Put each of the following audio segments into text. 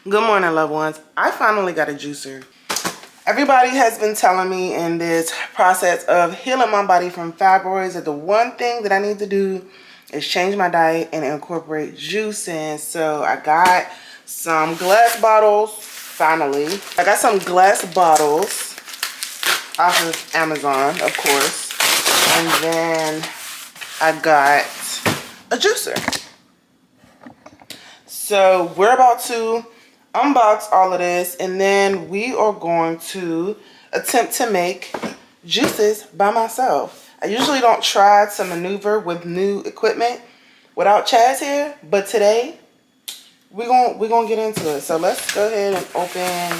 Good morning, loved ones. I finally got a juicer. Everybody has been telling me in this process of healing my body from fibroids that the one thing that I need to do is change my diet and incorporate juicing. So I got some glass bottles, finally. I got some glass bottles off of Amazon, of course. And then I got a juicer. So we're about to unbox all of this, and then we are going to attempt to make juices by myself. I usually don't try to maneuver with new equipment without Chaz here, but today we're gonna get into it. So let's go ahead and open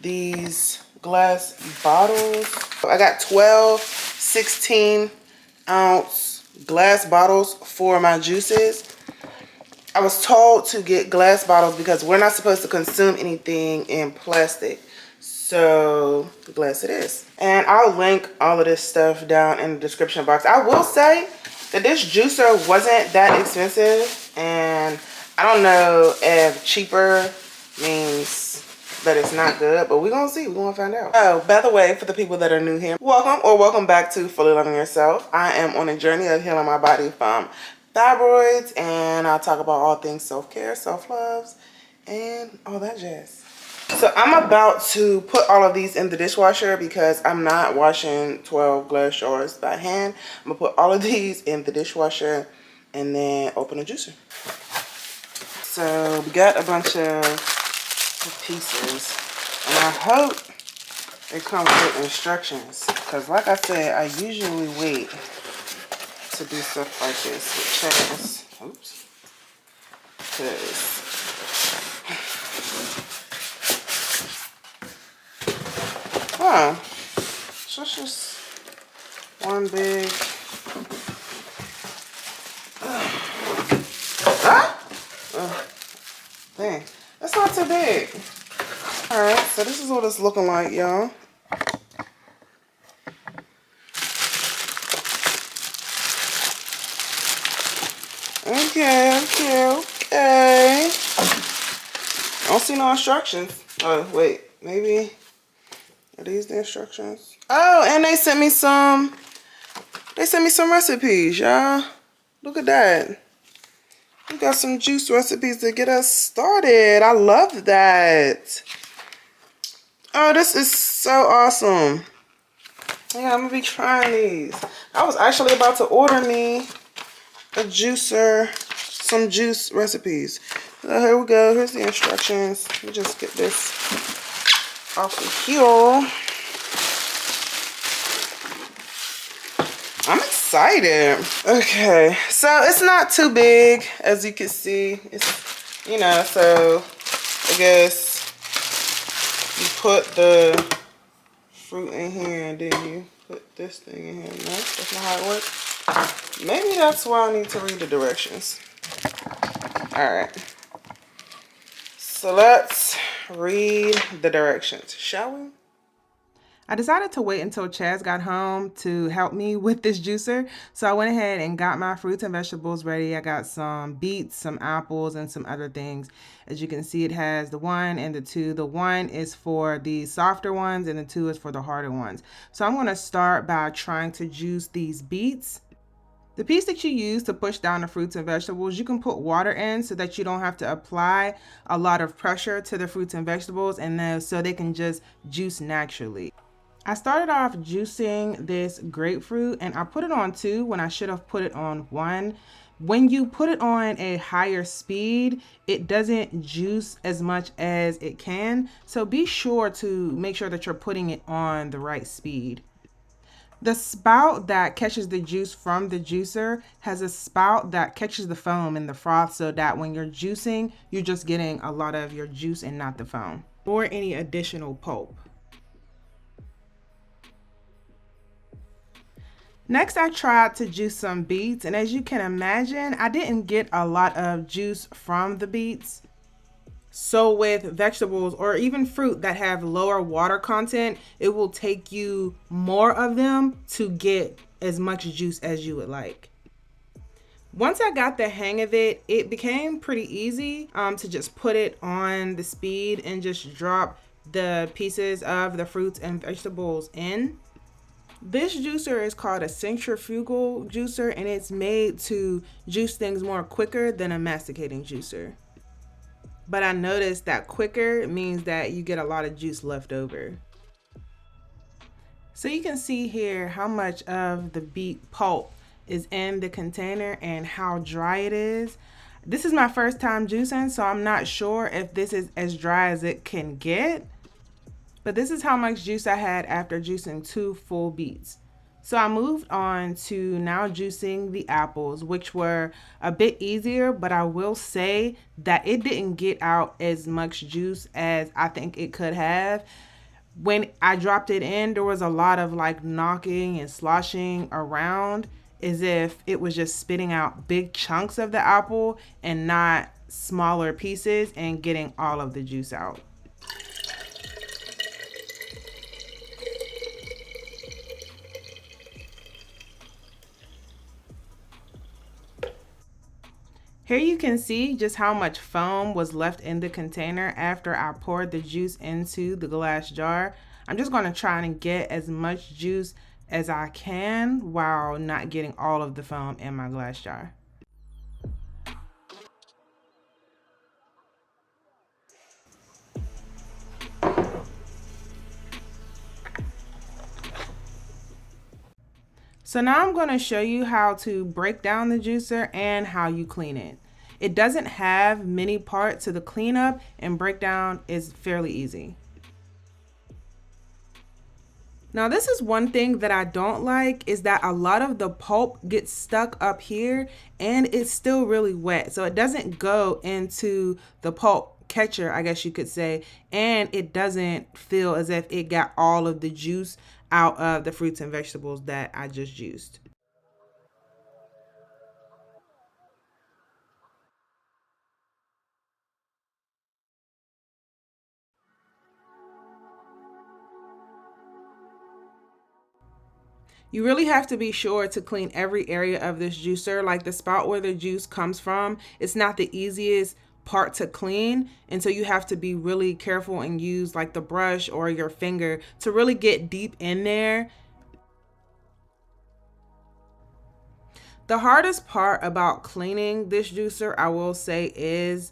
these glass bottles. I got 12 16-ounce glass bottles for my juices. I was told to get glass bottles because we're not supposed to consume anything in plastic. So glass it is. And I'll link all of this stuff down in the description box. I will say that this juicer wasn't that expensive. And I don't know if cheaper means that it's not good, but we're gonna see. We're gonna find out. Oh, by the way, for the people that are new here, welcome back to Fully Loving Yourself. I am on a journey of healing my body from fibroids, and I'll talk about all things self-care, self-loves, and all that jazz. So I'm about to put all of these in the dishwasher because I'm not washing 12 glass jars by hand. I'm gonna put all of these in the dishwasher and then open a juicer. So we got a bunch of pieces, and I hope it comes with instructions because, like I said, I usually wait to do stuff like this with Chaz. Oops. Because so it's just one big dang, that's not too big. Alright, so this is what it's looking like, y'all. Okay. I don't see no instructions. Oh, wait. Maybe. Are these the instructions? Oh, and they sent me some. They sent me some recipes, y'all. Look at that. We got some juice recipes to get us started. I love that. Oh, this is so awesome. Yeah, I'm going to be trying these. I was actually about to order me a juicer, some juice recipes. So here we go. Here's the instructions. Let me just get this off of here. I'm excited. Okay, so it's not too big, as you can see. It's, you know, so I guess you put the fruit in here and then you put this thing in here. No, that's not how it works. Maybe that's why I need to read the directions. Alright. So let's read the directions, shall we? I decided to wait until Chaz got home to help me with this juicer. So I went ahead and got my fruits and vegetables ready. I got some beets, some apples, and some other things. As you can see, it has the 1 and the 2. The 1 is for the softer ones and the 2 is for the harder ones. So I'm going to start by trying to juice these beets. The piece that you use to push down the fruits and vegetables, you can put water in so that you don't have to apply a lot of pressure to the fruits and vegetables, and then so they can just juice naturally. I started off juicing this grapefruit and I put it on 2 when I should have put it on 1. When you put it on a higher speed, it doesn't juice as much as it can. So be sure to make sure that you're putting it on the right speed. The spout that catches the juice from the juicer has a spout that catches the foam and the froth so that when you're juicing, you're just getting a lot of your juice and not the foam or any additional pulp. Next, I tried to juice some beets, and as you can imagine, I didn't get a lot of juice from the beets. So with vegetables or even fruit that have lower water content, it will take you more of them to get as much juice as you would like. Once I got the hang of it, it became pretty easy to just put it on the speed and just drop the pieces of the fruits and vegetables in. This juicer is called a centrifugal juicer, and it's made to juice things more quicker than a masticating juicer. But I noticed that quicker means that you get a lot of juice left over. So you can see here how much of the beet pulp is in the container and how dry it is. This is my first time juicing, so I'm not sure if this is as dry as it can get. But this is how much juice I had after juicing 2 full beets. So I moved on to now juicing the apples, which were a bit easier, but I will say that it didn't get out as much juice as I think it could have. When I dropped it in, there was a lot of like knocking and sloshing around as if it was just spitting out big chunks of the apple and not smaller pieces and getting all of the juice out. Here you can see just how much foam was left in the container after I poured the juice into the glass jar. I'm just going to try and get as much juice as I can while not getting all of the foam in my glass jar. So now I'm going to show you how to break down the juicer and how you clean it. It doesn't have many parts, so the cleanup and breakdown is fairly easy. Now this is one thing that I don't like, is that a lot of the pulp gets stuck up here and it's still really wet. So it doesn't go into the pulp catcher, I guess you could say, and it doesn't feel as if it got all of the juice out of the fruits and vegetables that I just juiced. You really have to be sure to clean every area of this juicer. Like the spout where the juice comes from, it's not the easiest part to clean, and so you have to be really careful and use like the brush or your finger to really get deep in there. The hardest part about cleaning this juicer, I will say, is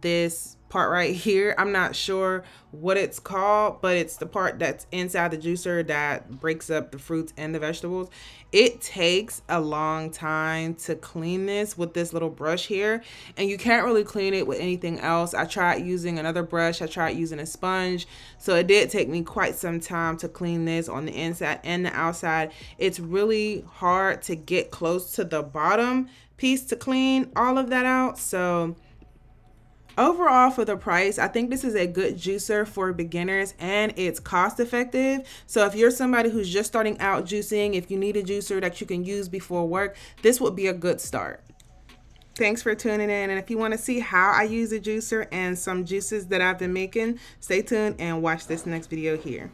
this part right here. I'm not sure what it's called, but it's the part that's inside the juicer that breaks up the fruits and the vegetables. It takes a long time to clean this with this little brush here, and you can't really clean it with anything else. I tried using another brush, I tried using a sponge, so it did take me quite some time to clean this on the inside and the outside. It's really hard to get close to the bottom piece to clean all of that out. So overall, for the price, I think this is a good juicer for beginners and it's cost effective. So if you're somebody who's just starting out juicing, if you need a juicer that you can use before work, this would be a good start. Thanks for tuning in, and if you want to see how I use a juicer and some juices that I've been making, stay tuned and watch this next video here.